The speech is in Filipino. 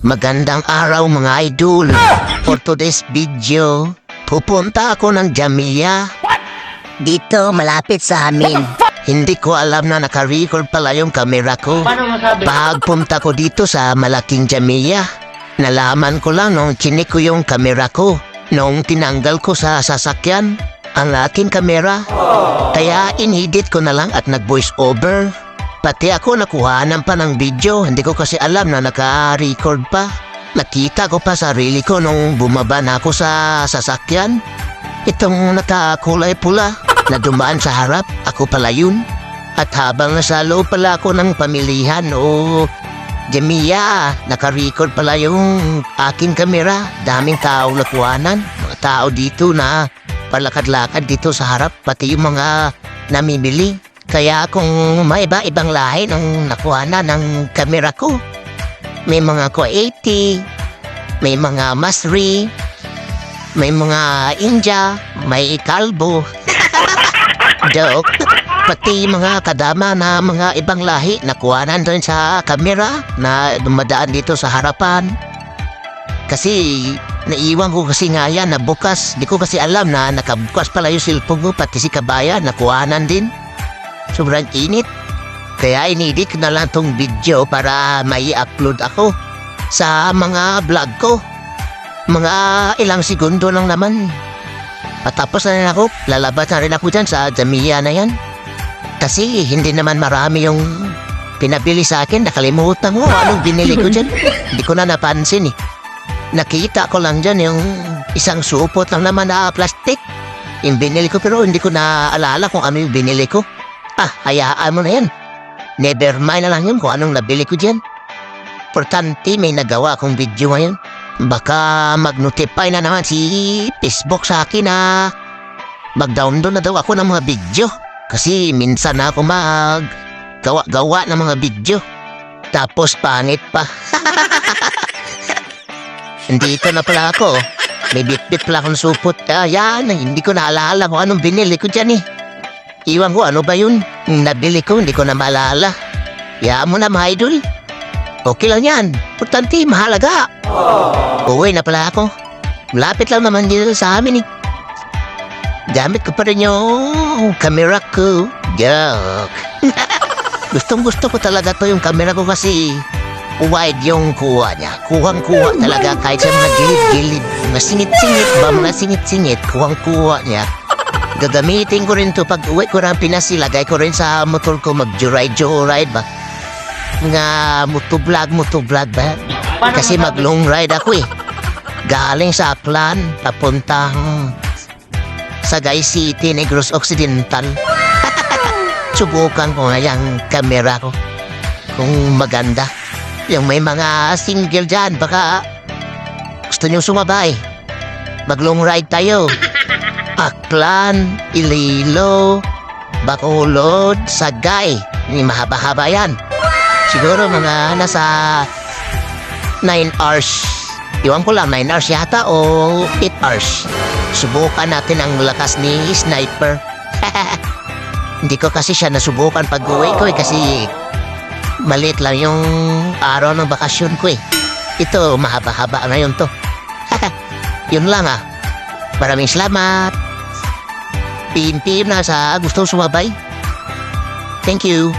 Magandang araw mga idol. For today's video, pupunta ako ng Jamia. Dito, malapit sa amin. Hindi ko alam na naka-record pala yung camera ko. Pagpunta ko dito sa malaking Jamia, nalaman ko lang nung chinik ko yung camera ko. Nung tinanggal ko sa sasakyan ang aking camera. Kaya inedit ko na lang at nag-voice over. Pati ako nakuhanan pa ng video, hindi ko kasi alam na naka-record pa. Nakita ko pa sarili ko nung bumaba na ako sa sasakyan. Itong nakakulay pula na dumaan sa harap, ako pala yun. At habang nasa loob pala ako ng pamilihan o Jamia, naka-record pala yung aking kamera. Daming tao nakuhanan, mga tao dito na palakad-lakad dito sa harap, pati yung mga namimili. Kaya kung may iba-ibang lahi ng nakuha na ng kamera ko. May mga Kuwaiti, may mga Masri, may mga India, may Kalbo. Joke. Pati mga kadama na mga ibang lahi nakuha na doon sa kamera na dumadaan dito sa harapan. Kasi naiwan ko kasi nga yan na bukas. Di ko kasi alam na nakabukas pala yung cellphone ko, pati si kabayan nakuhanan din. Sobrang init. Kaya inedit ko na lang tong video para may upload ako sa mga vlog ko. Mga ilang segundo lang naman. Patapos na rin ako, lalabas na rin ako dyan sa Jamia na yan. Kasi hindi naman marami yung pinabili sa akin. Nakalimutan ko anong binili ko dyan. Hindi ko na napansin eh. Nakita ko lang dyan yung isang supot lang naman na plastic. Yung binili ko pero hindi ko naalala kung ano yung binili ko. Hayaan mo na yan. Never mind na lang yun kung anong nabili ko dyan. Importante may nagawa akong video ngayon. Baka mag-notify na naman si Facebook sa akin na mag-download na daw ako ng mga video. Kasi minsan na ako mag-gawa ng mga video. Tapos pangit pa. Nandito na pala ako. May bit-bit pala akong supot. Yan, hindi ko naalala kung anong binili ko dyan eh. Iwan ko, ano ba yun? Nabili ko, hindi ko na maalala. Yaan mo na mga idol. Okay lang yan. Importante, mahalaga. Uwi na pala ako. Lapit lang naman dito sa amin eh. Gamit ko pa rin yung camera ko. Joke. Gustong gusto ko talaga to yung camera ko kasi wide yung kuha niya. Kuhang-kuha talaga kahit sa mga gilid-gilid. Mga singit-singit ba? Mga singit-singit. Kuhang-kuha niya. Gagamitin ko rin to pag uwi ko ng Pinas, ilagay ko rin sa motor ko, mag-joyride ba? Mga motovlog ba? Kasi mag-long ride ako eh. Galing sa Aklan, papuntang Sagay City, Negros Occidental. Subukan ko nga yung camera ko. Kung maganda. Yung may mga single dyan, baka gusto nyo sumabay. Mag-long ride tayo. Aklan, Iloilo, Bacolod, Sagay. Mahaba-haba yan. Siguro mga nasa 9 hours. Iwan ko lang, 9 hours yata o 8 hours. Subukan natin ang lakas ni Sniper. Hindi ko kasi siya nasubukan pag-uwi ko eh, kasi maliit lang yung araw ng bakasyon ko eh. Ito, mahaba-haba ngayon to. Yun lang ah. Maraming salamat. Pin na sa gustong sumabay. Thank you.